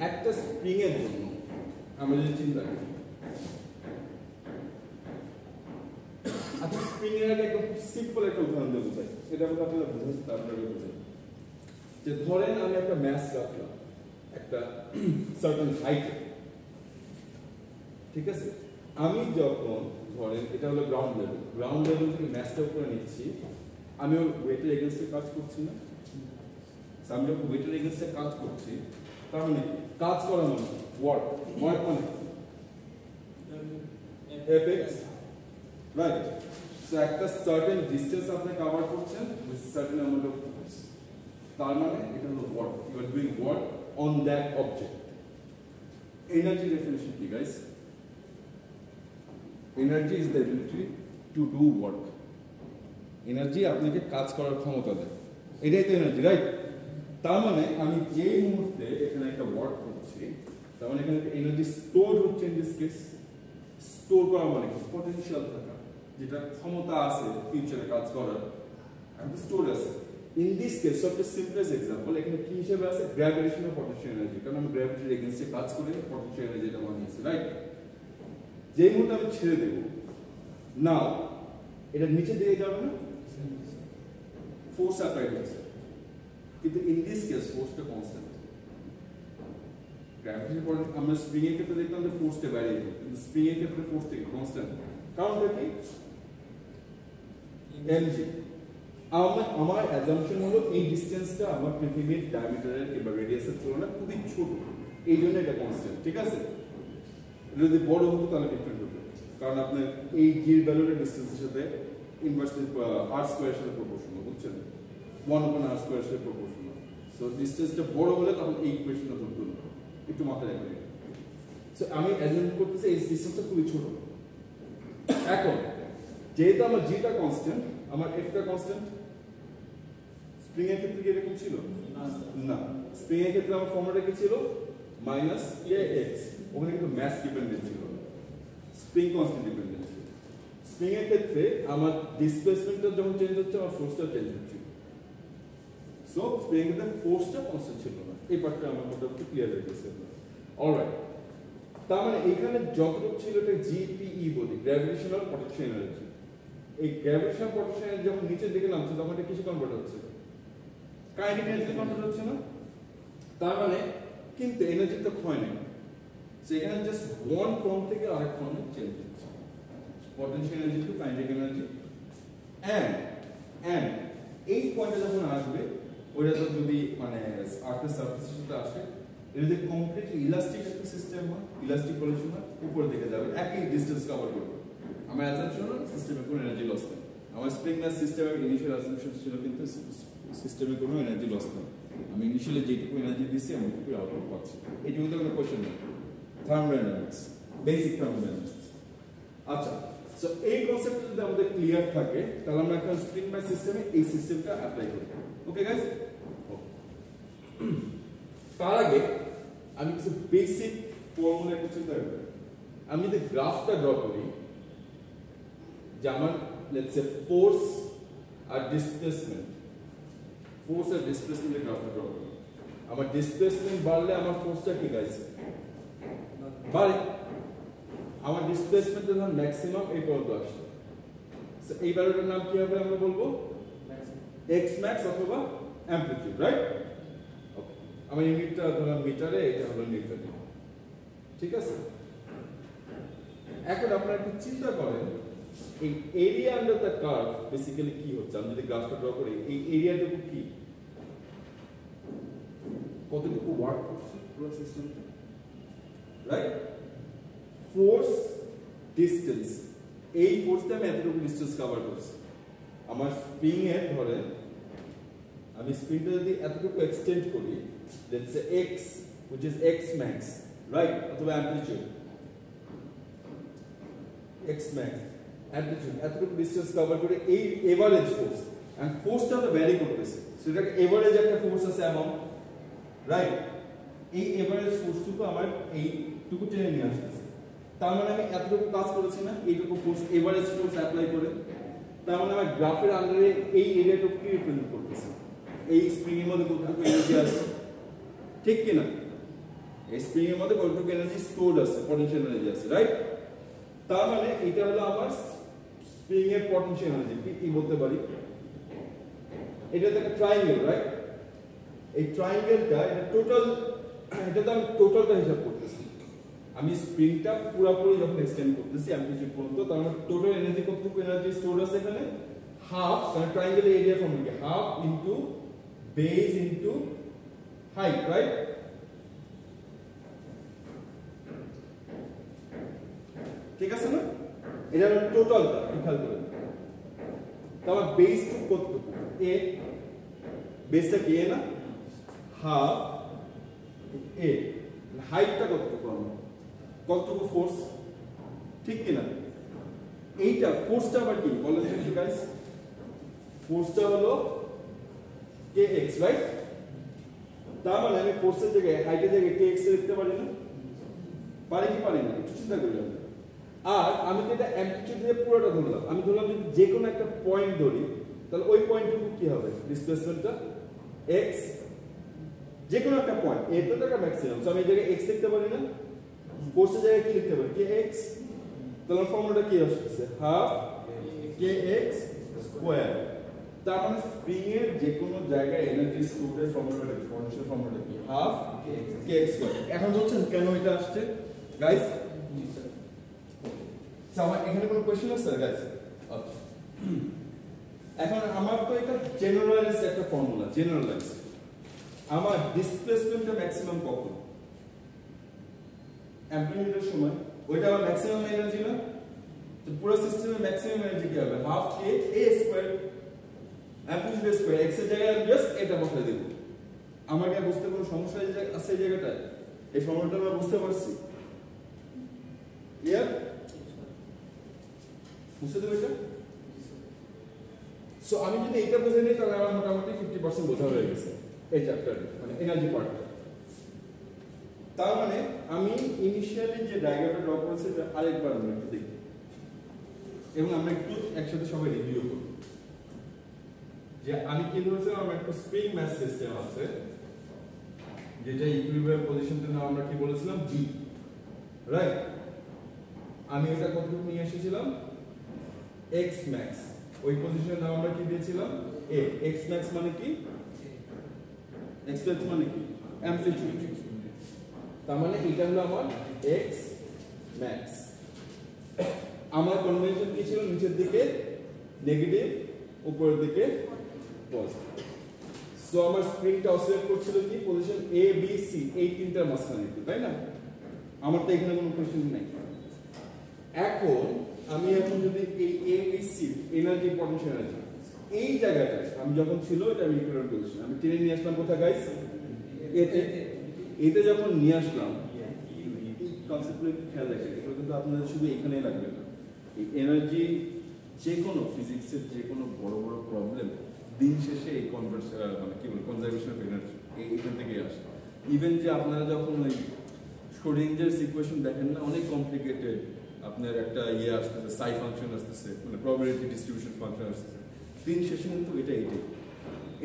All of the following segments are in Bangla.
একটা স্প্রিং এর জন্য আমরা যদি চিন্তা করি, আচ্ছা স্প্রিং এর আগে একদম সিম্পল একটা উদাহরণ দিয়ে বোঝাই, সেটা আমরা আপনারা বুঝেন তারপরে বোঝাই। যে ধরেন আমি একটা ম্যাস রাখলাম একটা সার্টেন হাইটে, ঠিক আছে? আমি যখন ধরেন এটা হলো গ্রাউন্ড লেভেল থেকে ম্যাসটা উপরে নিচ্ছি, আমি ওর ওয়েটের এগেইনস্টে কাজ করছি না? আমি যখন ওয়েটের এগেইনস্টে কাজ করছি, তার মানে কাজ করা মানে ওয়ার্ক মানে এফএক্স, রাইট? সো একটা সার্টেন ডিসটেন্স আপনি কভার করছেন with certain amount of force, তার মানে এটা হলো work, you are doing work on that object. Energy definition কি guys? Energy is the ability to do work. Energy আপনাকে কাজ করার ক্ষমতা দেয়, এটাই তো এনার্জি, রাইট? তার মানে আমি যে মুহূর্তে এখানে একটা ওয়ার্ক করছি, তার মানে এখানে এনার্জি স্টোর হচ্ছে। ইন দিস কেস স্টোর করা মানে পটেনশিয়াল থাকা, যেটা ক্ষমতা আছে ফিউচারে কাজ করার, একটা স্টোর আছে। ইন দিস কেস সবচেয়ে সিম্পলেস্ট এক্সাম্পল এখানে কি হিসেবে আছে? গ্র্যাভিটেশনাল পটেনশিয়াল এনার্জি, কারণ আমি গ্র্যাভিটির এগেইনস্টে কাজ করে পটেনশিয়াল এনার্জিটা বানিয়েছি, রাইট? যেই মুহূর্তে আমি ছেড়ে দেব না, এটা নিচে দিয়ে যাবে না, ফোর্স অ্যাপ্লাই হচ্ছে, কিন্তু ইন দিস কেস ফোর্সটা কনস্ট্যান্ট। গ্র্যাভিটির পরে আমরা স্প্রিং এর ক্ষেত্রে দেখলাম যে ফোর্সটা ভ্যারি করে, কিন্তু স্প্রিং এর ক্ষেত্রে ফোর্সটা কনস্ট্যান্ট। কারণটা কি? এমজি। আমার অ্যাজাম্পশন হলো এই ডিসটেন্সটা আমার পৃথিবীর ডায়ামিটারের কিংবা রেডিয়াসের তুলনায় খুবই ছোট, এই জন্য এটা কনস্ট্যান্ট, ঠিক আছে? যদি বড় হতো তাহলে ডিফারেন্ট হতো, কারণ আপনার এই জির ভ্যালুটা ডিসটেন্সের সাথে ইনভার্সলি r স্কয়ারের সাথে প্রপোর্শনাল, বুঝছেন? 1/r স্কয়ারের সাথে প্রপোর্শনাল। সো ডিসটেন্সটা বড় হলে তখন এই ইকুয়েশনটা ধরতে হবে, একটু মাথায় রাখবেন। সো আমি অ্যাজিউম করতেছি এই ডিসটেন্সটা খুবই ছোট। এখন যেহেতু আমার জিটা কনস্ট্যান্ট, আমার এফটা কনস্ট্যান্ট, স্প্রিং এর ক্ষেত্রে কি এরকম ছিল না? স্প্রিং এর ক্ষেত্রে আমার ফর্মুলাটা কি ছিল? -kx, ওখানে কিন্তু ম্যাস ডিপেন্ডেন্ট ছিল, স্প্রিং কনস্ট্যান্ট ডিপেন্ডেন্ট ছিল। স্প্রিং এর ক্ষেত্রে আমার ডিসপ্লেসমেন্টটা যখন চেঞ্জ হচ্ছে, আমার ফোর্সটা চেঞ্জ হচ্ছে। সো স্প্রিং এর ক্ষেত্রে ফোর্সটা কনস্ট্যান্ট ছিল না, এই পার্টটা আমার মোটামুটি ক্লিয়ার হয়ে গেছে। অলরাইট, তার মানে এখানে যতটুকু ছিল এটা জিপিই বলি, গ্র্যাভিটেশনাল পটেনশিয়াল এনার্জি। এই গ্র্যাভিটেশনাল পটেনশিয়াল এনার্জি যখন নিচের দিকে নামছে তখন এটা কিসে কনভার্ট হচ্ছে? কাইনেটিক এনার্জিতে কনভার্ট হচ্ছে না? তার মানে কিন্তু এনার্জি তো ক্ষয় নেই, সেখানে জাস্ট ওয়ান ফর্ম থেকে আরেক ফর্মে চেঞ্জ হচ্ছে, potential energy to kinetic energy. And এই পয়েন্টে যখন আসবে, ওইটা তো যদি মানে আর্থের সারফেসের সাথে আসে, এটা যে কমপ্লিটলি ইলাস্টিক একটা সিস্টেম হয়, ইলাস্টিক পলিউশন হয়, উপরের দিকে যাবে, একই ডিসটেন্স কভার করবে। আমার অ্যাসাম্পশন হলো সিস্টেমে কোনো এনার্জি লস নেই। আমার স্প্রিংনার সিস্টেমের ইনিশিয়াল অ্যাসাম্পশন ছিল কিন্তু সিস্টেমে কোনো এনার্জি লস নেই। আমি ইনিশিয়ালি যেটুকু এনার্জি দিচ্ছি আমি ওইটুকু আউটপুট পাচ্ছি। এটুকু তো কোনো কোয়েশ্চেন নেই। Thermodynamics, basic thermodynamics. আচ্ছা, সো এই কনসেপ্টটা যদি আমাদের ক্লিয়ার থাকে, তাহলে আমরা এখন স্প্রিং বাই সিস্টেমে এই সিস্টেমটা অ্যাপ্লাই করব। Okay guys? তার আগে আমি কিছু বেসিক ফর্মুলা একটু চিন্তা করব। আমি যদি গ্রাফটা ড্র করি, যে আমার লেটস সে ফোর্স আর ডিসপ্লেসমেন্ট, ফোর্স আর ডিসপ্লেসমেন্টের গ্রাফটা ড্র করি। আমার ডিসপ্লেসমেন্ট বাড়লে আমার ফোর্সটা কি গাইস? বাড়ে। আমার ডিসপ্লেসমেন্টের ধর ম্যাক্সিমাম এই পর্যন্ত আসছে, এই ভ্যালুটার নাম কি হবে? আমরা বলবো x max অথবা অ্যামপ্লিটিউড, রাইট? ওকে, আমার ইউনিটটা ধরলাম মিটারে, এটা হলো নিউটনে, ঠিক আছে? এখন আপনারা একটু চিন্তা করেন, এই area under the curve basically কি হচ্ছে? আমি যদি গ্রাফটা ড্র করি, এই এরিয়াটুকু কি, কতটুকু ওয়ার্ক করছে পুরো সিস্টেমটা, রাইট? ফোর্স, ডিসটেন্স, এই ফোর্সটা আমি এতটুকু ডিসটেন্স কভার করছি। আমার স্প্রিং এর ধরেন আমি স্প্রিংটা যদি এতটুকু এক্সটেন্ড করি, let's say x which is x max, right? অথবা অ্যামপ্লিটিউড x max, অ্যামপ্লিটিউড, এতটুকু ডিসটেন্স কভার করে এই এভারেজ ফোর্স, এন্ড ফোর্সটা তো ভ্যারি করতেছে, সেটাকে এভারেজ একটা ফোর্স আছে অ্যামাউন্ট, রাইট? এই এভারেজ ফোর্সটুকু আমার এইটুকু টেনে নিয়ে আসতেছে। তার মানে আমি এতটুকু কাজ করেছি না, এইটুকু ফোর্স, এভারেজ ফোর্স অ্যাপ্লাই করে। তার মানে আমার গ্রাফের আন্ডারে এই এরিয়াটুকু কি রিপ্রেজেন্ট করতেছে? এই স্প্রিং এর মধ্যে কতটুকু এনার্জি আছে, ঠিক কি না? এই স্প্রিং এর মধ্যে কতটুকু এনার্জি স্টোরড আছে, পটেনশিয়াল এনার্জি আছে, রাইট? তার মানে এটা হলো আমার স্প্রিং এর পটেনশিয়াল এনার্জি, কি বলতে পারি? এটা একটা ট্রায়াঙ্গেল, রাইট? এই ট্রায়াঙ্গেলটা এটা টোটাল, এটা তো আমি টোটালটা হিসাব করতেছি। আমি স্প্রিংটা পুরোপুরি যখন এক্সটেন্ড করতেছি আমি কিছু পর্যন্ত, তার মানে টোটাল এনার্জি কতটুকু এনার্জি স্টোর আছে এখানে? হাফ, কারণ ট্রায়াঙ্গেলের এরিয়া ফর্মুলা কি? Half into base into height, right? ঠিক আছে না? এটা হলো টোটালটা, খেয়াল করে। তাহলে বেস টু কতটুকু? এ, বেসটা কি এ না? হাফ এ, হাইটটা কতটুকু? আমরা কতটুকু ফোর্স, ঠিক কি না? এইটা ফোর্সটা আবার কি বলেন তো গাইস? ফোর্সটা হলো kx, রাইট? তার মানে আমি ফোর্সের জায়গায় হাইটের জায়গায় kx লিখতে পারি না? পারি কি পারি না? একটু চিন্তা করি। আর আমি তো এটা অ্যামপ্লিটিউড দিয়ে পুরোটা ধরলাম, আমি ধরলাম যদি যে কোনো একটা পয়েন্ট ধরি, তাহলে ওই পয়েন্টটুকু কি হবে? ডিসপ্লেসমেন্টটা x, যে কোনো একটা পয়েন্ট, এ তো একটা ম্যাক্সিমাম, সো আমি এই জায়গায় x লিখতে পারি না? ফোর্সের জায়গায় কি লিখতে পারি? kx। তাহলে ফর্মুলাটা কি আসছে? Half kx square. তার মানে স্প্রিং এর যে কোনো জায়গায় এনার্জি স্টোরের ফর্মুলাটা কি? পটেনশিয়াল ফর্মুলাটা কি? Half kx square. এখন বলছেন কেন এটা আসছে গাইস? আমার এখানে কোনো কোশ্চেন আছে গাইস? আচ্ছা, এখন আমার তো এটা জেনারেলাইজ একটা ফর্মুলা, জেনারেলাইজ। আমার ডিসপ্লেসমেন্টটা ম্যাক্সিমাম কখন? অ্যাম্প্লিটিউডের সময়। ওইটা আমার ম্যাক্সিমাম এনার্জি না? তো পুরো সিস্টেমের ম্যাক্সিমাম এনার্জি কি হবে? হাফ কে এ স্কয়ার, অ্যাম্প্লিটিউড স্কয়ার। x এর জায়গায় আমি জাস্ট এটা বসাই দেব। আমার কি বুঝতে কোনো সমস্যা আছে এই জায়গাটায়? এই ফর্মুলাটা আমরা বুঝতে পারছি? ক্লিয়ার? বুঝতে দেবে এটা? সো আমি যদি এটা বুঝে নিই তাহলে আমার মোটামুটি 50% বোঝা হয়ে গেছে এই চ্যাপ্টার, মানে এনার্জি পার্টটা। তার মানে আমি ইনিশিয়ালি যে ডায়াগ্রামটা ড্র করেছি এটা আরেকবার আমরা একটু দেখি এবং আমরা একটু একসাথে সবাই রিভিউ করব। যে আমি কি ধরেছিলাম, আমার একটা স্প্রিং ম্যাস সিস্টেম আছে যেটা ইকুইলিব্রিয়াম পজিশনতে নাও আমরা কি বলেছিলাম? B, right? আমি এটা কতটুকু নিয়ে এসেছিলাম? x max। ওই পজিশনের নাম আমরা কি দিয়েছিলাম? a। x max মানে কি? x max মানে কি? অ্যামপ্লিটিউড। তার মানে এটা হলো আমার x max। আমার কনভেনশন কি ছিল? নিচের দিকে নেগেটিভ, উপরের দিকে পজিটিভ। সো আমার স্প্রিংটা অসিলেট করছিল কি? পজিশন a b c, এই তিনটার মাঝখানে, তাই না? আমার তো এখানে কোনো কোশ্চেন নাই। আমি এখন যদি এই a b c energy, potential energy, এই জায়গাটায় আমি যখন ছিল এটা আমি ইকুইলিব্রিয়াম পজিশন, আমি টেনে নিয়ে আসলাম কোথায় গাইস? এতে যখন নিয়ে আসলাম, এই কনসেপ্টগুলো একটু খেয়াল রাখবেন, এগুলো কিন্তু আপনাদের শুধু এখানেই লাগবে না। এই এনার্জি যে কোনো ফিজিক্সের যে কোনো বড় বড় প্রবলেম দিন শেষে এই মানে কি বলবো, কনজারভেশন অফ এনার্জি এইখান থেকেই আসে। ইভেন যে আপনারা যখন ওই স্ক্রোডিঞ্জারস ইকুয়েশন দেখেন না, অনেক কমপ্লিকেটেড, আপনার একটা আসতেছে, সাই ফাংশন আসতেছে, মানে প্রবাবিলিটি ডিস্ট্রিবিউশন ফাংশন আসতেছে, দিন শেষে কিন্তু এটাই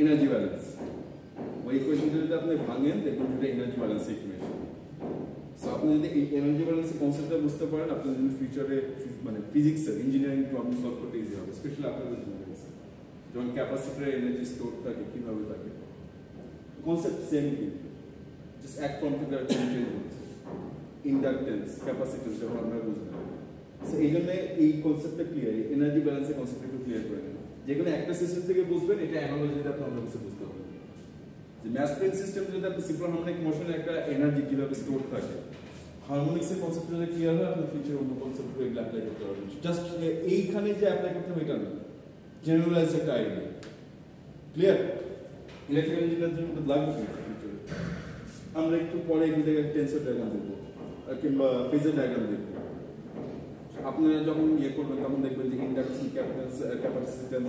এনার্জি ব্যালেন্স। ওই ইকুয়েশনটা যদি আপনি ভাঙেন দেখবেন এটা এনার্জি ব্যালেন্স ইকুয়েশন। সো আপনি যদি এই এনার্জি ব্যালেন্সের কনসেপ্টটা বুঝতে পারেন, আপনার যদি ফিউচারে মানে ফিজিক্সের ইঞ্জিনিয়ারিং প্রবলেম সলভ করতে ইজি হবে, স্পেশালি আপনাদের জন্য। যেমন ক্যাপাসিটরে এনার্জি স্টোর থাকে, কিভাবে থাকে, কনসেপ্ট সেম, কিন্তু জাস্ট এক ফর্ম থেকে আর চেঞ্জ হচ্ছে। ইন্ডাকটেন্স, ক্যাপাসিটেন্স যখন আপনারা বুঝবেন, সো এই জন্য এই কনসেপ্টটা ক্লিয়ার, এনার্জি ব্যালেন্সের কনসেপ্ট একটু ক্লিয়ার করে নেবেন। যে কোনো একটা সিস্টেম থেকে বুঝবেন, এটা অ্যানালজিতে আপনি অন্য কিছু বুঝতে পারবেন। যে ম্যাথ স্প্রিং সিস্টেম যদি আপনি সিম্পল হারমোনিক মোশনে একটা এনার্জি কিভাবে স্টোর থাকে, হারমোনিক্সের কনসেপ্ট যদি ক্লিয়ার হয়, আপনি ফিউচারে অন্য কনসেপ্টগুলো এগুলো অ্যাপ্লাই করতে পারবেন। জাস্ট এইখানে যে অ্যাপ্লাই করতে হবে এটা না, জেনারেলাইজ একটা আইডিয়া। ক্লিয়ার? ইলেকট্রিক্যাল ইঞ্জিনিয়ার জন্য লাগবে ফিউচারে। আমরা একটু পরে এখান থেকে টেন্সর ডায়াগ্রাম দেখবো কিংবা ফেজার ডায়াগ্রাম দেখবো। আপনারা যখন করবেন তখন দেখবেন যে ইন্ডাকশন, ক্যাপাসিট্যান্স,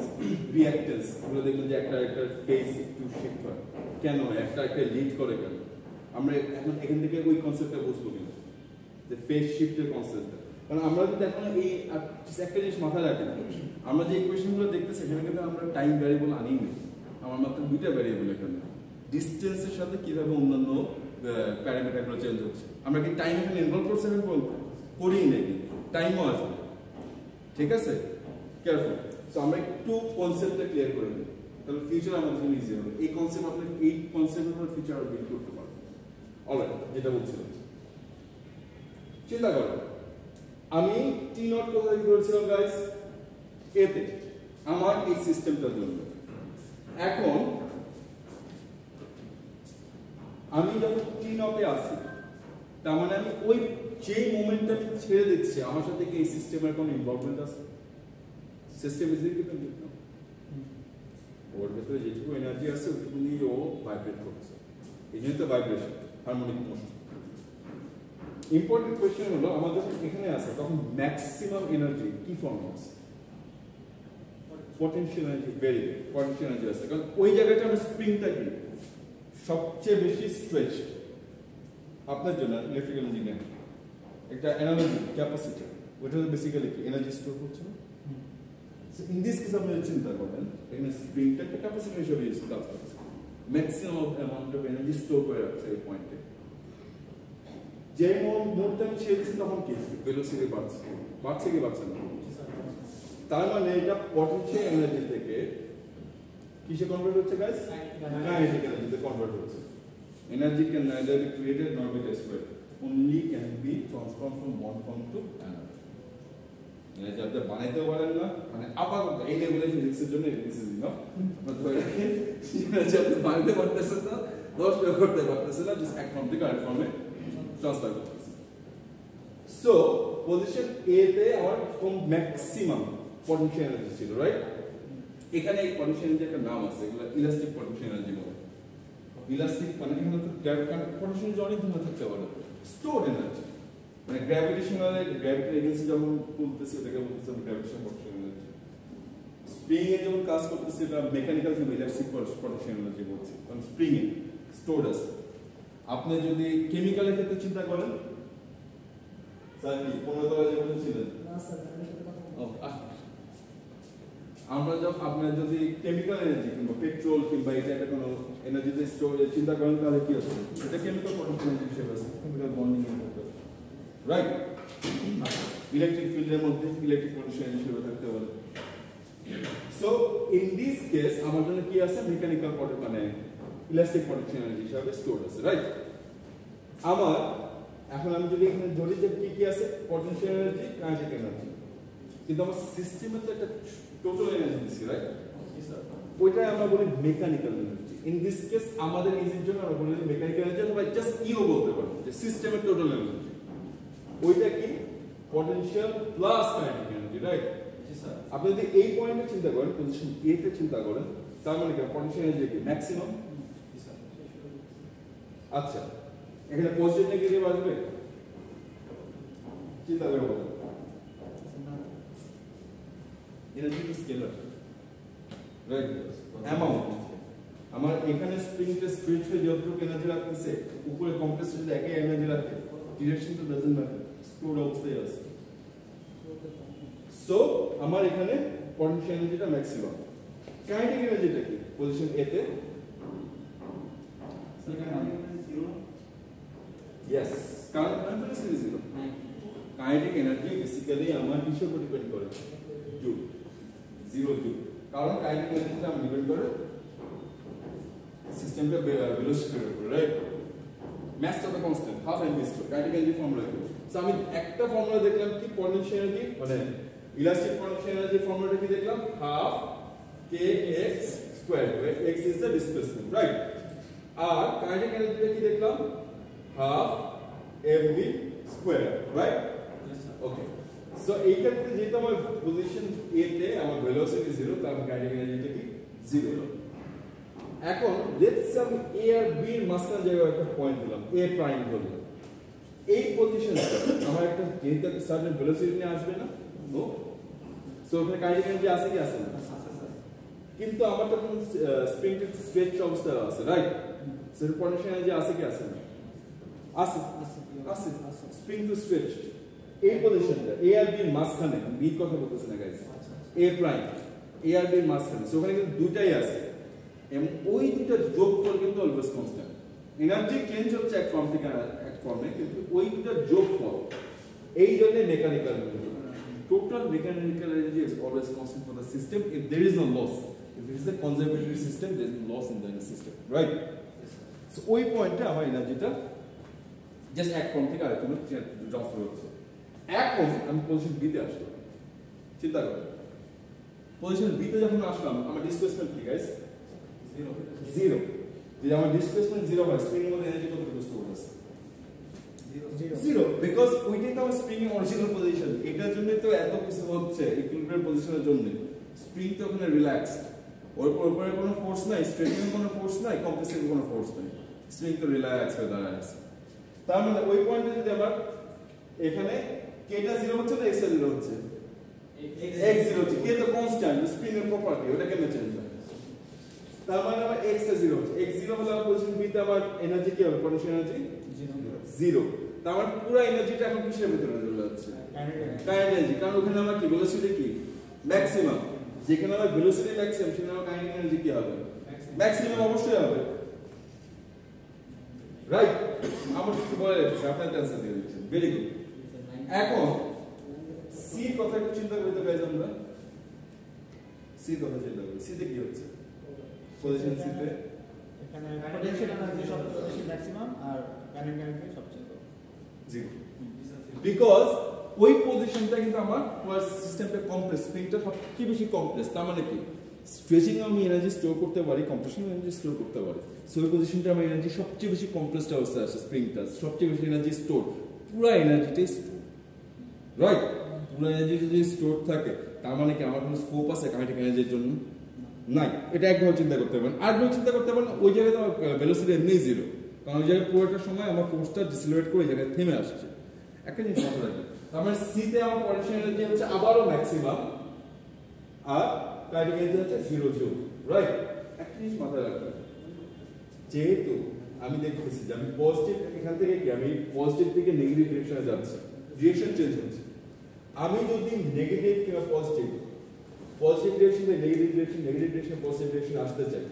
রিঅ্যাক্ট্যান্স, এগুলো দেখবেন যে একটা ফেজ একটু শিফট হয় কেন, একটা লিড করে কেন। আমরা এখন এখান থেকে ওই কনসেপ্টটা বুঝবো কিন্তু, যে ফেজ শিফটের কনসেপ্টটা। কারণ আমরা যদি এখন এই একটা জিনিস মাথায় রাখি না, আমরা যে ইকুয়েশনগুলো দেখতেছি সেখানে কিন্তু আমরা টাইম ভ্যারিয়েবল আনিনি। আমার মাত্র দুইটা ভ্যারিয়েবল এখানে, ডিস্টেন্সের সাথে কিভাবে অন্যান্য প্যারামিটারগুলো চেঞ্জ হচ্ছে। আমরা কি টাইম এখানে ইনভলভ করছি এখন বলবো করি নাকি টাইমও আসবে, ঠিক আছে? কেয়ারফুল। সো আমরা একটু কনসেপ্টটা ক্লিয়ার করে নিই, তাহলে ফিউচার আমাদের জন্য ইজি হবে। এই কনসেপ্ট আপনি এই কনসেপ্টের উপর ফিউচার আর বিল্ড করতে পারবেন। অলরাইট, যেটা বলছিলাম, চিন্তা করো আমি টি নট কোথা থেকে ধরেছিলাম গাইস, এতে আমার এই সিস্টেমটার জন্য। এখন আমি যখন টি নটে আসি, তার মানে আমি ওই যে মোমেন্টটা ছেড়ে দিচ্ছি, আমার সাথে কি এই সিস্টেমের কোনো ইনভলভমেন্ট আছে? সিস্টেম ইজ ইন্ডিপেন্ডেন্ট না, ওর ভেতরে যেটুকু এনার্জি আছে ওইটুকু নিয়ে ও ভাইব্রেট করছে, এই জন্য তো vibration, harmonic motion. Important question হলো আমাদের এখানে আছে তখন ম্যাক্সিমাম এনার্জি কি ফর্ম আছে? Potential energy, very potential energy আছে, কারণ ওই জায়গাটা আমরা স্প্রিংটা কি সবচেয়ে বেশি স্ট্রেচড। আপনার জন্য ইলেকট্রিক্যাল ইঞ্জিনিয়ার একটা এনার্জি ক্যাপাসিটি, ওইটা বেসিক্যালি কি এনার্জি স্টোর করছে না? ইন দিস কেস আপনি চিন্তা করেন এখানে স্প্রিংটা একটা ক্যাপাসিটি হিসেবে ইউজ কাজ করছে, maximum amount of energy store করে রাখছে এই পয়েন্টে। যে মুহূর্তে আমি ছেড়েছি তখন কি ভেলোসিটি বাড়ছে, বাড়ছে কি বাড়ছে না? তার মানে এটা পটেনশিয়াল এনার্জি থেকে কিসে কনভার্ট হচ্ছে গাইস? কাইনেটিক এনার্জিতে কনভার্ট হচ্ছে। Energy can neither be created nor be destroyed, only can be transformed from one form to another. Energy আপনি বানাইতেও পারেন না, মানে আপাতত এই লেভেলে ফিজিক্সের জন্য দিস ইজ ইনাফ। এনার্জি আপনি বানাইতে পারতেছেন না, 10 টাকা করতে পারতেছেন না, জাস্ট এক ফর্ম থেকে আরেক ফর্মে ট্রান্সফার করতেছেন। সো পজিশন এ তে আমার কোন ম্যাক্সিমাম পটেনশিয়াল এনার্জি ছিল, রাইট? এখানে এই পটেনশিয়াল এনার্জি একটা নাম আছে, এগুলো ইলাস্টিক পটেনশিয়াল এনার্জি বলে। ইলাস্টিক মানে এখানে তো পটেনশিয়াল এনার্জি অনেক ধরনের থাকতে পারে। স্টোরড এনার্জি মানে গ্র্যাভিটেশনাল, গ্র্যাভিটি এগেন্সট যখন তুলতেছে এটাকে বলতেছে গ্র্যাভিটেশনাল পটেনশিয়াল এনার্জি। স্প্রিং এ যখন কাজ করতেছে এটা মেকানিক্যাল কিংবা ইলাস্টিক পটেনশিয়াল এনার্জি বলছে, কারণ স্প্রিং এ স্টোরড আছে। আপনি যদি কেমিক্যালের ক্ষেত্রে চিন্তা করেন, স্যার কি 15 তলা যেমন ছিলেন না স্যার, আমরা যখন আপনার যদি কেমিক্যাল এনার্জি কিংবা পেট্রোল কিংবা এটা একটা কোনো এনার্জিতে স্টোর চিন্তা করেন তাহলে কি আছে? এটা কেমিক্যাল পটেনশিয়াল এনার্জি হিসেবে আছে, কেমিক্যাল বন্ডিং এর মধ্যে, রাইট? ইলেকট্রিক ফিল্ডের মধ্যে ইলেকট্রিক পটেনশিয়াল এনার্জি হিসেবে থাকতে পারে। সো ইন দিস কেস আমার জন্য কি আছে? মেকানিক্যাল মানে ইলাস্টিক পটেনশিয়াল এনার্জি হিসেবে স্টোরড আছে, রাইট? আমার এখন আমি যদি এখানে ধরি যে কি কি আছে, পটেনশিয়াল এনার্জি, কাইনেটিক এনার্জি, কিন্তু আমার সিস্টেমে তো একটা টোটাল এনার্জি দিছি, রাইট? ওইটাই আমরা বলি mechanical energy. In this case আমাদের ইজির জন্য আমরা বলি মেকানিক্যাল এনার্জি, অথবা জাস্ট ইও বলতে পারবো যে সিস্টেমের টোটাল এনার্জি। ওইটা কি? Potential plus kinetic energy, right? আপনি যদি এই পয়েন্টে চিন্তা করেন, পজিশন এ তে চিন্তা করেন, তার মানে কি পটেনশিয়াল এনার্জি কি ম্যাক্সিমাম? আচ্ছা, এখানে পজিটিভ নেগেটিভ আসবে, চিন্তা করে বলেন। এনার্জি তো স্কেলার, রাইট? অ্যামাউন্ট আমার এখানে স্প্রিংটা স্ট্রেচ হয়ে যতটুকু এনার্জি রাখতেছে, উপরে কম্প্রেসর যদি একই এনার্জি রাখে, ডিরেকশন তো ডাজন্ট ম্যাটার, স্টোর অবস্থায় আছে। সো আমার এখানে পটেনশিয়াল এনার্জিটা ম্যাক্সিমাম। কাইনেটিক এনার্জিটা কি? পজিশন এ তে yes, current is zero. Kinetic energy basically আমার কিসের উপর ডিপেন্ড করে? Joule, 0 joule. কারণ কাইনেটিক এনার্জিটা আমি ডিপেন্ড করে সিস্টেমটা ভেলোসিটির উপর, রাইট? মাসটা তো constant, half m v square, kinetic energy formula কি? সো আমি একটা ফর্মুলা দেখলাম কি পটেনশিয়াল এনার্জি, মানে ইলাস্টিক পটেনশিয়াল এনার্জি ফর্মুলাটা কি দেখলাম? Half k x square, where x is the displacement, right? আর কাইনেটিক এনার্জিটা কি দেখলাম? Half mv square, right? Okay, so এই ক্ষেত্রে যেহেতু আমার পজিশন এ তে আমার ভেলোসিটি 0, তার কাইনেটিক এনার্জিটা কি 0। এখন লেটস আমি a আর b এর মাঝখানে জায়গায় একটা পয়েন্ট দিলাম, a প্রাইম ধরলাম। এই পজিশনে আমার একটা যেহেতু একটা সার্টেন ভেলোসিটি নিয়ে আসবে না, নো? সো ওখানে কাইনেটিক এনার্জি আছে কি আছে না? কিন্তু আমার তো স্প্রিংটা স্ট্রেচ অবস্থায় আছে, রাইট? সো পটেনশিয়াল এনার্জি আছে কি আছে না? আছে, আছে, স্প্রিং টু স্ট্রেচ। এই পজিশনটা এ আর বি এর মাঝখানে, বি কথা বলতেছি না গাইস, এ প্রাইম এ আর বি এর মাঝখানে, সো ওখানে কিন্তু দুটাই আছে এবং ওই দুটো যোগ করে কিন্তু অলওয়েজ কনস্ট্যান্ট। এনার্জি চেঞ্জ হচ্ছে এক ফর্ম থেকে এক ফর্মে, কিন্তু ওই দুটো যোগফল, এই জন্য mechanical energy. Total mechanical energy is always constant for the system if there is no loss. If it is a conservatory system, there is no loss in the system, right? So ওই পয়েন্টে আমার এনার্জিটা জাস্ট এক ফর্ম থেকে আরেকটা ট্রান্সফার হচ্ছে। এখন আমি পজিশন বি তে আসলাম, চিন্তা করো পজিশন বি তে যখন আসলাম আমার ডিসপ্লেসমেন্ট কি গাইস? জিরো। যদি আমার ডিসপ্লেসমেন্ট জিরো হয়, স্প্রিং এর মধ্যে এনার্জি কতটুকু স্টোর আছে? জিরো, বিকজ ওইটাই তো আমার স্প্রিং এর অরিজিনাল পজিশন। এটার জন্য তো এত কিছু হচ্ছে ইকুইলিব্রিয়াম পজিশনের জন্য। স্প্রিং তো ওখানে রিল্যাক্সড, ওর উপরে কোনো ফোর্স নাই, স্ট্রেচিং এর কোনো ফোর্স নাই, কম্প্রেসিভ কোনো ফোর্স নাই, স্প্রিং তো রিল্যাক্স হয়ে দাঁড়ায় আছে। তার মানে ওই পয়েন্টে যদি আমার এখানে কেটা জিরো হচ্ছে না এক্সটা জিরো হচ্ছে? এক্স জিরো হচ্ছে। কে তো কনস্ট্যান্ট, স্প্রিং এর প্রপার্টি, ওটা কেমনে চেঞ্জ হয়? তার মানে আমার এক্সটা জিরো হচ্ছে। এক্স জিরো হলে আমার পজিশন বি তে আমার এনার্জি কি হবে? Potential energy zero. তার মানে পুরো এনার্জিটা এখন কিসের ভিতরে চলে যাচ্ছে? Kinetic energy. কারণ ওখানে আমার কি ভেলোসিটি কি ম্যাক্সিমাম, যেখানে আমার ভেলোসিটি ম্যাক্সিমাম সেখানে আমার কাইনেটিক এনার্জি কি হবে? ম্যাক্সিমাম অবশ্যই হবে, রাইট? আমার কিছু বলে রেখেছি, আপনার অ্যানসার দিয়ে দিচ্ছেন, ভেরি গুড। এখন সি কথা একটু চিন্তা করতে পারি আমরা, সি কথা চিন্তা করি। সি তে কি হচ্ছে? পজিশন সি তে এখানে পটেনশিয়াল এনার্জি সবচেয়ে বেশি ম্যাক্সিমাম আর কাইনেটিক এনার্জি সবচেয়ে কম, জিরো। বিকজ ওই পজিশনটা কিন্তু আমার পুরো সিস্টেমটা কমপ্লেক্স, স্প্রিংটা সবচেয়ে বেশি কমপ্লেক্স। তার মানে কি স্ট্রেচিং আমি এনার্জি স্টোর করতে পারি, কম্প্রেশন এনার্জি স্টোর করতে পারি। সো ওই পজিশনটা আমার এনার্জি সবচেয়ে বেশি কমপ্লেক্স অবস্থায় আছে, স্প্রিংটা সবচেয়ে বেশি এনার্জি স্টোর, পুরো এনার্জিটাই স্টোর, রাইট? পুরো এনার্জি যদি স্টোর থাকে তার মানে কি আমার কোনো স্কোপ আছে কাইনেটিক এনার্জির জন্য? নাই। এটা একভাবে চিন্তা করতে পারেন। আরেকভাবে চিন্তা করতে পারেন, ওই জায়গায় তো আমার ভেলোসিটি এমনি জিরো, কারণ ওই জায়গায় পুরোটা সময় আমার ফোর্সটা ডিসিলারেট করে ওই জায়গায় থেমে আসছে। একটা জিনিস মাথায় রাখবেন, আমার সি তে আমার পটেনশিয়াল এনার্জি হচ্ছে আবারও ম্যাক্সিমাম, আর কাইনেটিক এনার্জি হচ্ছে জিরো জিরো, রাইট? একটা জিনিস মাথায় রাখবেন, যেহেতু আমি দেখতেছি যে আমি পজিটিভ এখান থেকে কি আমি পজিটিভ থেকে নেগেটিভ ডিরেকশনে যাচ্ছি, ডিরেকশন চেঞ্জ হচ্ছে। আমি যদি নেগেটিভ কিংবা পজিটিভ ডিরেকশন থেকে নেগেটিভ ডিরেকশন পজিটিভ ডিরেকশন আসতে চাই,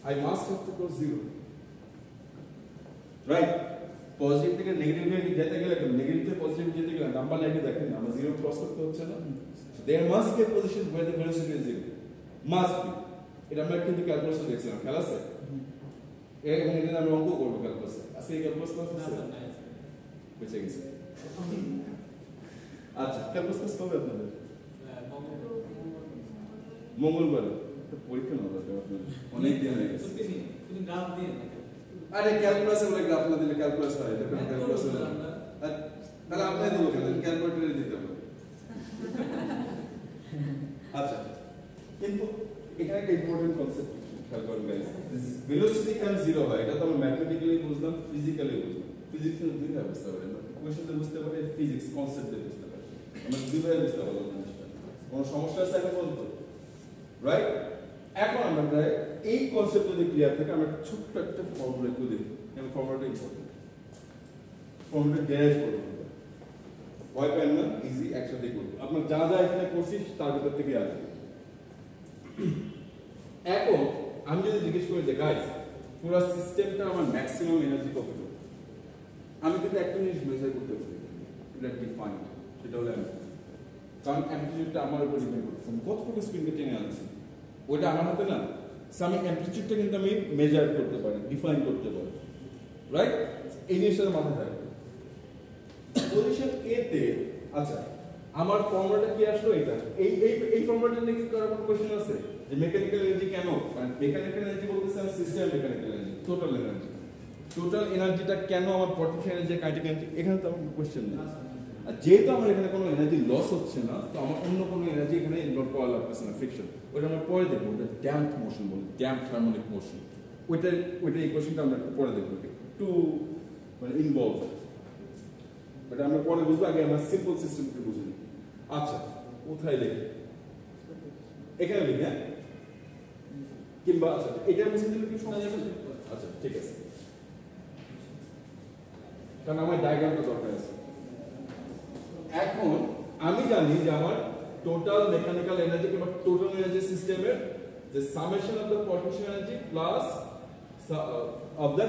I must have to cross zero, right? Positive থেকে নেগেটিভ যেতে গেলে, নেগেটিভ থেকে পজিটিভ যেতে গেলে নাম্বার লাইনে দেখেন আমরা জিরো ক্রস করতে হচ্ছে না? There must be a position where the velocity is zero, must be. এটা আমরা কিন্তু ক্যালকুলেশন দেখছিলাম, খেয়াল আছে? এবং এটা আমরা অঙ্ক করবো ক্যালকুলেশন। আজকে এই ক্যালকুলেশন আছে বেঁচে গেছে। আচ্ছা, ক্যালকুলেশন কবে আপনাদের? মঙ্গলবার। পরীক্ষা না দাদা, অনেক দিন হয়ে গেছে। আরে ক্যালকুলাসে বলে গ্রাফ না দিলে ক্যালকুলাস হয়, এটা কোনো ক্যালকুলাস না। তাহলে আপনি দেবো কেন? ক্যালকুলেটরে দিতে হবে। আচ্ছা, কিন্তু এখানে একটা ইম্পর্টেন্ট কনসেপ্ট খেয়াল করুন গাইস। ভেলোসিটি কেন জিরো হয় এটা তো আমরা ম্যাথমেটিক্যালি বুঝলাম, ফিজিক্যালি বুঝলাম। ফিজিক্সের দুই ভাবে বুঝতে পারি, আমরা ইকুয়েশনে বুঝতে পারি, ফিজিক্স কনসেপ্টে বুঝতে পারি। আমরা দুই ভাবে বুঝতে পারলাম জিনিসটা। কোনো সমস্যা আছে এখন পর্যন্ত? রাইট? এখন আমরা এই কনসেপ্ট যদি ক্লিয়ার থাকে, আমরা ছোট্ট একটা ফর্মুলা একটু দেখি। এই ফর্মুলাটা ইম্পর্টেন্ট, ফর্মুলা ডেরাইভ করব। ভয় পাবেন না, ইজি, একসাথে করব। আপনার যা যা এখানে করছি তার ভিতর থেকে আসবে। এখন আমি যদি জিজ্ঞেস করি যে গাইস পুরো সিস্টেমটা আমার ম্যাক্সিমাম এনার্জি কতটুকু, আমি কিন্তু একটা জিনিস মেজার করতে পারি, এটা ডিফাইন্ড, সেটা হলো অ্যাম্পলিটিউড। কারণ অ্যাম্পলিটিউডটা আমার উপর ডিপেন্ড করছে, আমি কতটুকু স্পিডকে টেনে আনছি ওইটা আমার হাতে না। আমি অ্যাম্পলিটিউডটা কিন্তু আমি মেজার করতে পারি, ডিফাইন করতে পারি, রাইট? এই জিনিসটা মাথায় থাকবে। পজিশন এ তে আচ্ছা আমার ফর্মুলাটা কি আসলো? এটা এই ফর্মুলাটা নিয়ে কি করার কোনো কোশ্চেন আছে যে মেকানিক্যাল এনার্জি কেন? কারণ মেকানিক্যাল এনার্জি বলতেছে আমি সিস্টেম মেকানিক্যাল এনার্জি, টোটাল এনার্জিটা কেন আমার পটেনশিয়াল এনার্জি, কাইনেটিক এনার্জি, এখানে তো আমার কোশ্চেন নেই। আর যেহেতু আমার এখানে কোনো এনার্জি লস হচ্ছে না, তো আমার অন্য কোনো এনার্জি এখানে ইনভলভ করা লাগতেছে না, ফ্রিকশন। ওটা আমরা পরে দেখবো, ওটা ড্যাম্প মোশন বলি, ড্যাম্প হারমোনিক মোশন। ওইটা এই কোশ্চেনটা আমরা পরে দেখবো, একটু মানে ইনভলভ, এটা আমরা পরে বুঝবো। আগে আমরা সিম্পল সিস্টেমকে বুঝে নিই। আচ্ছা, কোথায় লিখি? এখানে লিখি, হ্যাঁ? কিংবা আচ্ছা এটা মুছে দিলে কি শোনা যাবে? আচ্ছা ঠিক আছে, কারণ আমার ডায়াগ্রামটা দরকার আছে। এখন আমি জানি যে আমার টোটাল মেকানিক্যাল এনার্জি কিংবা টোটাল এনার্জি সিস্টেমের যে summation of the potential energy plus of the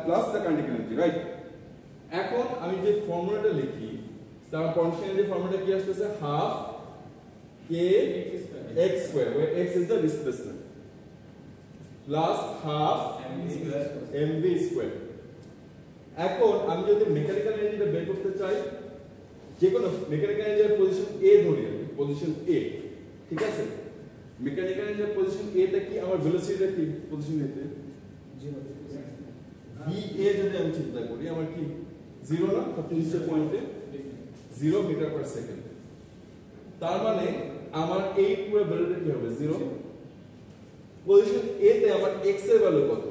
plus the kinetic energy, right? এখন আমি যে ফর্মুলাটা লিখি তার পটেনশিয়াল যে ফর্মুলাটা কি আসছে half k x square where x is the displacement plus half mv square. এখন আমি যদি মেকানিক্যাল এনার্জিটা বের করতে চাই যে কোনো মেকানিক্যাল এনার্জির পজিশন a ধরি পজিশন a, ঠিক আছে? মেকানিক্যাল এনার্জির পজিশন a তে কি আমার ভেলোসিটিটা কি পজিশন a তে 0 va যদি আমি চিন্তা করি আমার কি 0 না সবচেয়ে পয়েন্টে 0 মিটার পার সেকেন্ড। তার মানে আমার এই পুরো ভ্যালুটা কি হবে 0। পজিশন a তে আমার x এর ভ্যালু কত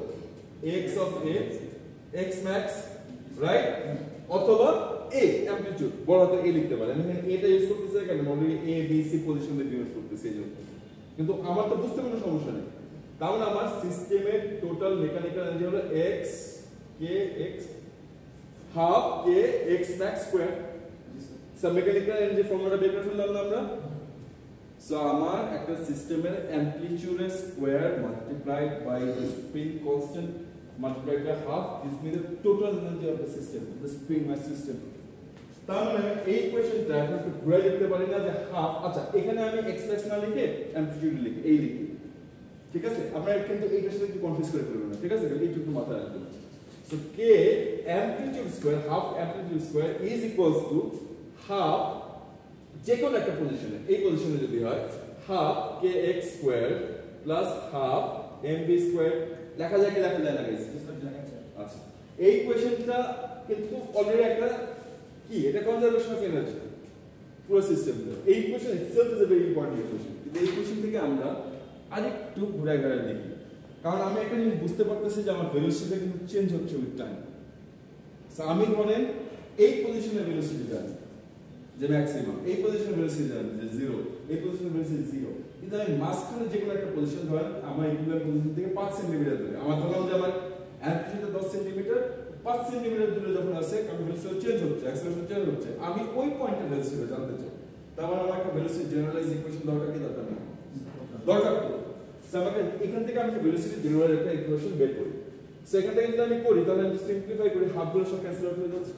x of a x max right অথবা a অ্যামপ্লিটিউড বড় হাতে a লিখতে পারেন। আমি এখানে এটা ইউজ করতেছি কেন already a b c position দিয়ে ইউজ করতেছি এইজন্য, কিন্তু আমার তো বুঝতে কোনো সমস্যা নেই। তাহলে আমার সিস্টেমের টোটাল মেকানিক্যাল এনার্জি হলো x k x half k x max square। So mechanical energy ফর্মুলাটা বের করে ফেললাম না আমরা। সো আমার একটা সিস্টেমের amplitude square multiplied by the spring constant multiplied by half gives me the total energy of the system, the spring mass system. তার মানে আমি এই ইকুয়েশনটা এখন একটু ঘুরে লিখতে পারি না যে হাফ, আচ্ছা এখানে আমি এক্সপ্রেস না লিখে অ্যামপ্লিটিউড লিখি এই লিখি, ঠিক আছে? আপনারা কিন্তু এইটার সাথে একটু কনফিউজ করে ফেলবেন না, ঠিক আছে? এইটুকু একটু মাথায় রাখবেন। So k amplitude square half amplitude square is equals to half যে কোনো একটা পজিশনে, এই পজিশনে যদি হয় half kx square plus half mv square লেখা যায় কি লেখা যায় না গাইস? আচ্ছা এই কোশ্চেনটা কিন্তু অলরেডি একটা কি এটা কনজারভেশন অফ এনার্জি পুরো সিস্টেমটা। এই question itself is a very important question, কিন্তু এই কোশ্চেন থেকে আমরা আরেকটু ঘুরে ঘুরে দেখি, কারণ আমি একটা জিনিস বুঝতে পারতেছি যে আমার ভেলোসিটি কিন্তু চেঞ্জ হচ্ছে উইথ টাইম। সো আমি ধরেন এই পজিশনে ভেলোসিটি জানি যে ম্যাক্সিমাম, এই পজিশনে ভেলোসিটি জানি যে 0, এই পজিশনে ভেলোসিটি 0, কিন্তু আমি মাঝখানে যে কোনো একটা পজিশন ধরেন আমার ইকুইভ্যালেন্ট পজিশন থেকে 5 সেন্টিমিটার দূরে, আমার ধরলাম যে আমার অ্যামপ্লিটিউড 10 সেন্টিমিটার, 5 সেন্টিমিটার দূরে যখন আছে কারণ ভেলোসিটি চেঞ্জ হচ্ছে, অ্যাক্সেলারেশন চেঞ্জ হচ্ছে, আমি ওই পয়েন্টের ভেলোসিটি জানতে চাই। তারপর আমার একটা ভেলোসিটি জেনারেলাইজ ইকুয়েশন দরকার কি দরকার নেই? দরকার তো। সো আমাকে এখান থেকে আমি ভেলোসিটি জেনারেল একটা ইকুয়েশন বের করি। সো এখান থেকে যদি আমি করি তাহলে আমি সিম্পলিফাই করি, হাফগুলো সব ক্যান্সেল আউট হয়ে যাচ্ছে,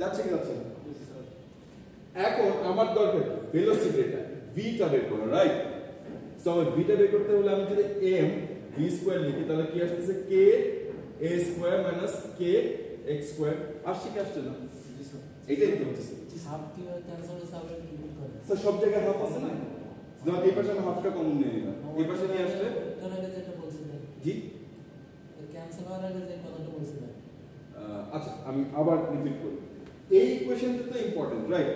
যাচ্ছে কি যাচ্ছে না? এখন আমার দরকার ভেলোসিটিটা v টা বের করা, রাইট? সো আমার v টা বের করতে হলে আমি যদি m v স্কয়ার লিখি তাহলে কি আসছে k a square minus k x square আসছে কি আসছে না? এটাই তো হচ্ছে হাফ কি ক্যান্সেল হয়ে যাবে কি করে? স্যার সব জায়গায় হাফ আছে না, যেমন এই পাশে আমি হাফটা কমন নিয়ে নিলাম, এই পাশে নিয়ে আসলে তার আগে যেটা বলছিলেন জি ক্যান্সেল হওয়ার আগে যে কথাটা বলছিলেন। আচ্ছা আমি আবার রিপিট করি, এই ইকুয়েশনটা তো ইম্পর্টেন্ট, রাইট?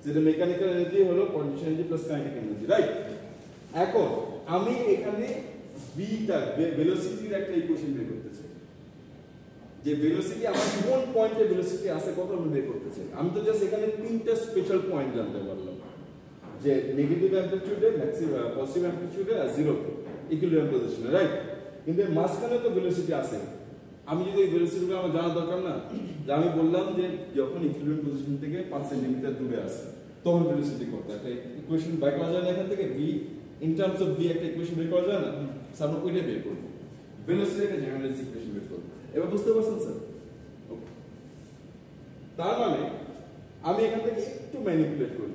যেটা মেকানিক্যাল এনার্জি হলো potential energy plus kinetic energy, right? এখন আমি এখানে v টা ভেলোসিটির একটা ইকুয়েশন বের করতে চাই, যে ভেলোসিটি আমার কোন পয়েন্টে ভেলোসিটি আছে কত আমি বের করতে চাই। আমি তো জাস্ট এখানে তিনটা স্পেশাল পয়েন্ট জানতে পারলাম, যে নেগেটিভ অ্যামপ্লিটিউডে, ম্যাক্সিমাম পজিটিভ অ্যামপ্লিটিউডে আর জিরো ইকুইলিব্রিয়াম পজিশনে, রাইট? কিন্তু এর মাঝখানে তো ভেলোসিটি আছে, আমি যদি এই ভেলোসিটিগুলো আমার জানা দরকার না, যে আমি বললাম যে যখন ইকুইলিব্রিয়াম পজিশন থেকে 5 সেন্টিমিটার দূরে আছে তখন ভেলোসিটি কত, একটা ইকুয়েশন বের করা যায় না এখান থেকে, v in terms of v একটা ইকুয়েশন বের করা যায় না? স্যার আমরা ওইটা বের করব, ভেলোসিটি একটা জেনারেল ইকুয়েশন বের করব। এবার বুঝতে পারছেন স্যার? ওকে, তার মানে আমি এখান থেকে একটু ম্যানিপুলেট করি,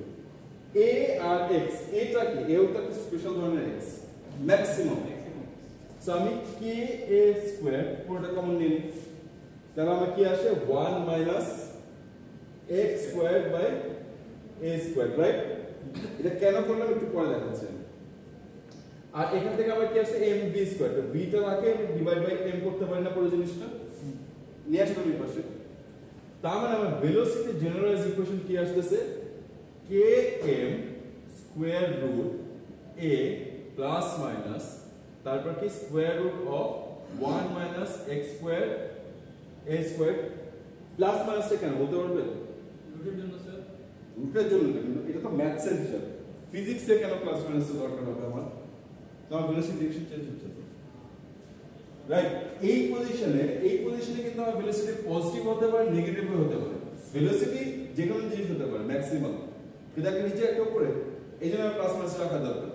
a আর x, এটা কি এও তো একটা স্পেশাল ধরনের x ম্যাক্সিমাম, সো আমি k a স্কয়ার পুরোটা কমন নিয়ে নিই, তাহলে আমার কি আসে 1 minus x square by a square, right? এটা কেন করলাম একটু পরে দেখাচ্ছি। আর এখান থেকে আমার কি আসে mv স্কয়ার, তো v টা রাখে আমি ডিভাইড বাই m করতে পারি না পুরো জিনিসটা, নিয়ে আসলাম এই পাশে। তার মানে আমার ভেলোসিটি জেনারেলাইজ ইকুয়েশন কি আসতেছে km square root a plus minus তারপর কি square root of 1 minus x square a square, plus মাইনাসটা কেন বলতে পারবেন? রুটের জন্য স্যার, রুটের জন্য না, কিন্তু এটা তো ম্যাথসের হিসাব, ফিজিক্সে কেন প্লাস মাইনাসের দরকার হবে আমার? তো আমার ভেলোসিটি ডিরেকশন চেঞ্জ হচ্ছে তো, রাইট? এই পজিশনে কিন্তু আমার ভেলোসিটি পজিটিভ হতে পারে, নেগেটিভ হতে পারে, ভেলোসিটি যে কোনো জিনিস হতে পারে ম্যাক্সিমাম, কিন্তু একটা নিচে একটা উপরে, এই জন্য প্লাস মাইনাস রাখা দরকার।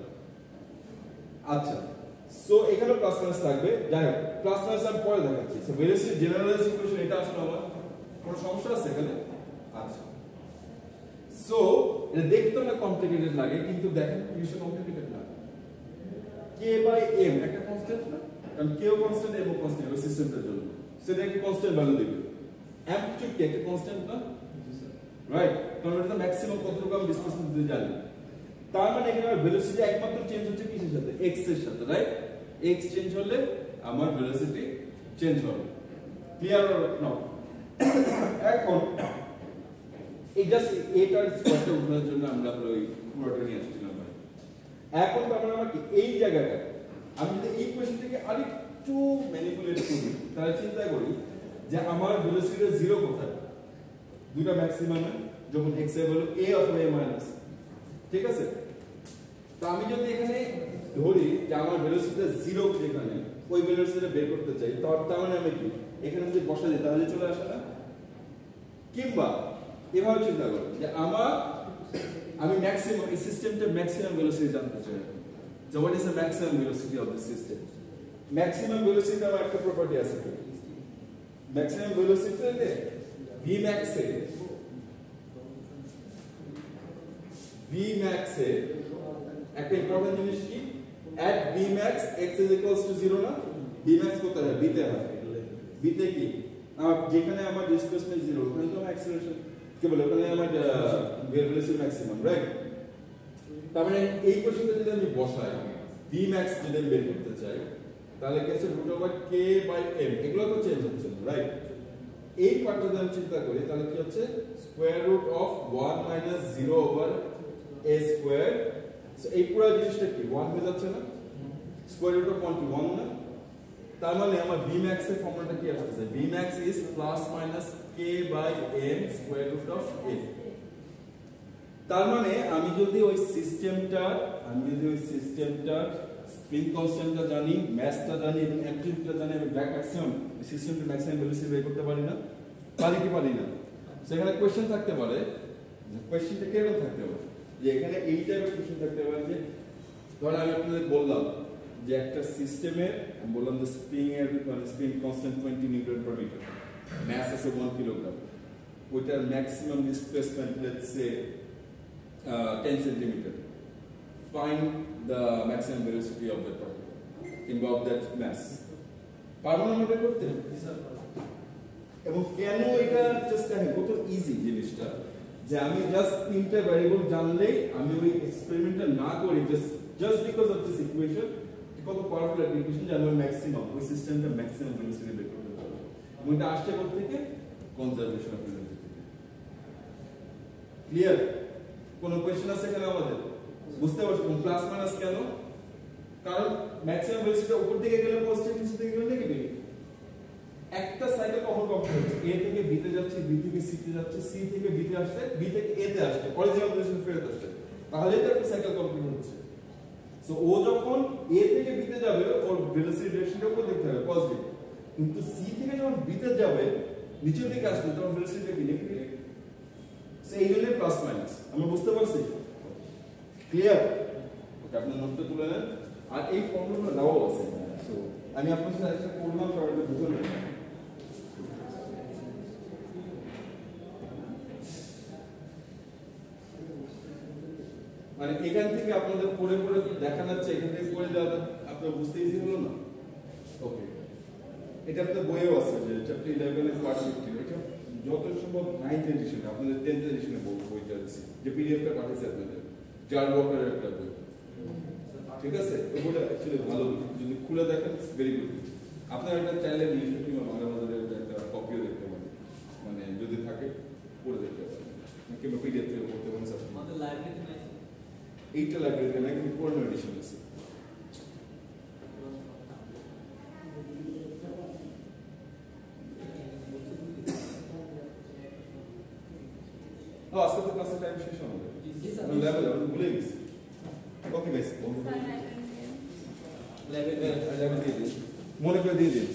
আচ্ছা সো এখানে প্লাস মাইনাস থাকবে, যাই হোক প্লাস মাইনাস আমি পরে দেখাচ্ছি। সো ভেলোসিটি জেনারেলাইজড ইকুয়েশন এটা আসলে আমার কোনো সমস্যা আছে এখানে? আচ্ছা, সো এটা দেখতে না কমপ্লিকেটেড লাগে, কিন্তু দেখেন জিনিসটা কমপ্লিকেটেড না। কে বাই এম একটা কনস্ট্যান্ট না, কারণ কেও কনস্ট্যান্ট এবং কনস্ট্যান্ট ওই সিস্টেমটার জন্য সেটা একটা কনস্ট্যান্ট ভ্যালু দিবে। অ্যামপ্লিটিউড কি একটা কনস্ট্যান্ট না, রাইট? কারণ এটা ম্যাক্সিমাম কতটুকু আমি ডিসপ্লেসমেন্ট দিতে জানি। তার মানে এখানে ভেলোসিটি একমাত্র চেঞ্জ হচ্ছে কিসের সাথে? x এর সাথে, রাইট? x চেঞ্জ হলে আমার ভেলোসিটি চেঞ্জ হবে। Clear or not? এখন এই জাস্ট এটার স্কয়ারটা উঠানোর জন্য আমরা ওই পুরোটা নিয়ে আসছিলাম। এখন তো আমরা আমাকে এই জায়গাটা আমি যদি এই কোশ্চেনটাকে আরেকটু ম্যানিপুলেট করি, তাহলে চিন্তা করি যে আমার ভেলোসিটি জিরো কোথায়? দুইটা ম্যাক্সিমামে যখন x এর ভ্যালু a অথবা a মাইনাস, ঠিক আছে? তো আমি যদি এখানে ধরি যে আমার ভেলোসিটি জিরো যেখানে, ওই ভেলোসিটিটা বের করতে চাই, তার মানে আমি কি এখানে যদি বসা দিই তাহলে চলে আসে না? কিংবা এভাবে চিন্তা করো যে আমি ম্যাক্সিমাম এই সিস্টেমটা ম্যাক্সিমাম ভেলোসিটি জানতে চাই। So what is the maximum velocity of the system? Maximum velocity আমার একটা প্রপার্টি আছে। Maximum velocity তে Vmax এ একটা ইম্পর্টেন্ট জিনিস কি, at Vmax x is equals to 0 না? Vmax কোথায় হয়? b তে হয়। b তে কি যেখানে আমার ডিসপ্লেসমেন্ট 0 ওখানে তো অ্যাক্সিলারেশন কি বলে, ওখানে আমার ভেলোসিটি ম্যাক্সিমাম, রাইট? তার মানে এই কোশ্চেনটা যদি আমি বসাই Vmax যদি আমি বের করতে চাই, তাহলে কি আছে √k/m, এগুলো তো চেঞ্জ হচ্ছে না, রাইট? এই পার্টটা যদি আমি চিন্তা করি তাহলে কি হচ্ছে √1 - 0/a²। সো এই পুরো জিনিসটা কি 1 হয়ে যাচ্ছে না? √1 না? তার মানে আমার Vmax এর ফর্মুলাটা কি আসছে? Vmax is ±k/m²√a। তার মানে আমি যদি ওই সিস্টেমটার স্প্রিং কনস্ট্যান্টটা জানি, ম্যাসটা জানি এবং অ্যামপ্লিটিউডটা জানি, আমি ব্যাক ম্যাক্সিমাম সিস্টেমটা ম্যাক্সিমাম ভেলোসিটি বের করতে পারি না? পারি কি পারি না? সেখানে কোশ্চেন থাকতে পারে, কোশ্চেনটা কেমন থাকতে পারে যে এখানে এই টাইপের কোশ্চেন থাকতে পারে যে ধর আমি আপনাদের বললাম যে একটা সিস্টেমে বললাম যে spring constant 20 newton per metre, mass আছে 1 কিলোগ্রাম, ওইটার maximum displacement let's say 10 centimeter. Find the maximum velocity of that particle involve that mass. পারবো না এটা করতে? এবং কেন এটা জাস্ট দেখেন কত ইজি জিনিসটা, যে আমি জাস্ট তিনটা ভ্যারিয়েবল জানলেই আমি ওই এক্সপেরিমেন্টটা না করি just because of this equation, কত পাওয়ারফুল একটা ইকুয়েশন যে আমি ম্যাক্সিমাম ওই সিস্টেমটা ম্যাক্সিমাম ভেলোসিটি বের করতে পারবো। এবং এটা আসছে কোথা থেকে? কনজারভেশন অফ এনার্জি থেকে। ক্লিয়ার? কোন কোশ্চেন আছে এখানে আমাদের? বুঝতে পারছো প্লাস মাইনাস কেন? কারণ ম্যাক্সিমাম ভেলোসিটি উপর দিকে গেলে পজিটিভ, নিচে দিকে গেলে নেগেটিভ। একটা সাইকেল কখন কমপ্লিট হচ্ছে? a থেকে b তে যাচ্ছে, b থেকে c তে যাচ্ছে, c থেকে b তে আসছে, b থেকে a তে আসছে, অরিজিনাল পজিশন ফেরত আসছে, তাহলে তো একটা সাইকেল কমপ্লিট হচ্ছে। সো ও যখন a থেকে b তে যাবে ওর ভেলোসিটি ডিরেকশনটা উপর দিকে হবে পজিটিভ, কিন্তু c থেকে যখন b তে যাবে নিচের দিকে আসবে তখন ভেলোসিটিটা কি নেগেটিভ। সো এই জন্য প্লাস মাইনাস। আমরা বুঝতে পারছি? ক্লিয়ার? ওকে, আপনি নোটটা তুলে নেন। আর এই ফর্মুলাগুলো দেওয়া আছে, সো আমি আপনার সাথে একটা করলাম, সবাইকে বুঝে নেন। মানে এখান থেকে আপনাদের পড়ে পড়ে দেখা যাচ্ছে, এখান থেকে পড়ে যাওয়া আপনার বুঝতে ইজি হলো না? ওকে, এটা আপনার বইয়েও আছে যে চ্যাপ্টার 11 এর পার্ট 15, এটা যত সম্ভব 9th এডিশনে, আপনাদের 10th এডিশনে বইটা আছে, যে পিডিএফটা পাঠিয়েছে আপনাদের, জার ওয়াকারের একটা বই, ঠিক আছে? ওই বইটা অ্যাকচুয়ালি ভালো, যদি খুলে দেখেন ভেরি গুড। আপনারা এটা চাইলে নিজে কিংবা বাংলা বাজারে একটা কপিও দেখতে পারেন, মানে যদি থাকে পড়ে দেখতে পারেন, কিংবা পিডিএফ থেকে পড়তে পারেন। আমাদের লাইব্রেরিতে নাই, এইটা লাইব্রেরিতে নাই, কিন্তু পুরনো এডিশন আছে। আজকে তো ক্লাসের টাইম শেষ হবে, আমি ল্যাবে যাব, ভুলে গেছি। ওকে গাইস, ল্যাবে দিয়ে দিন, মনে করে দিয়ে দিন।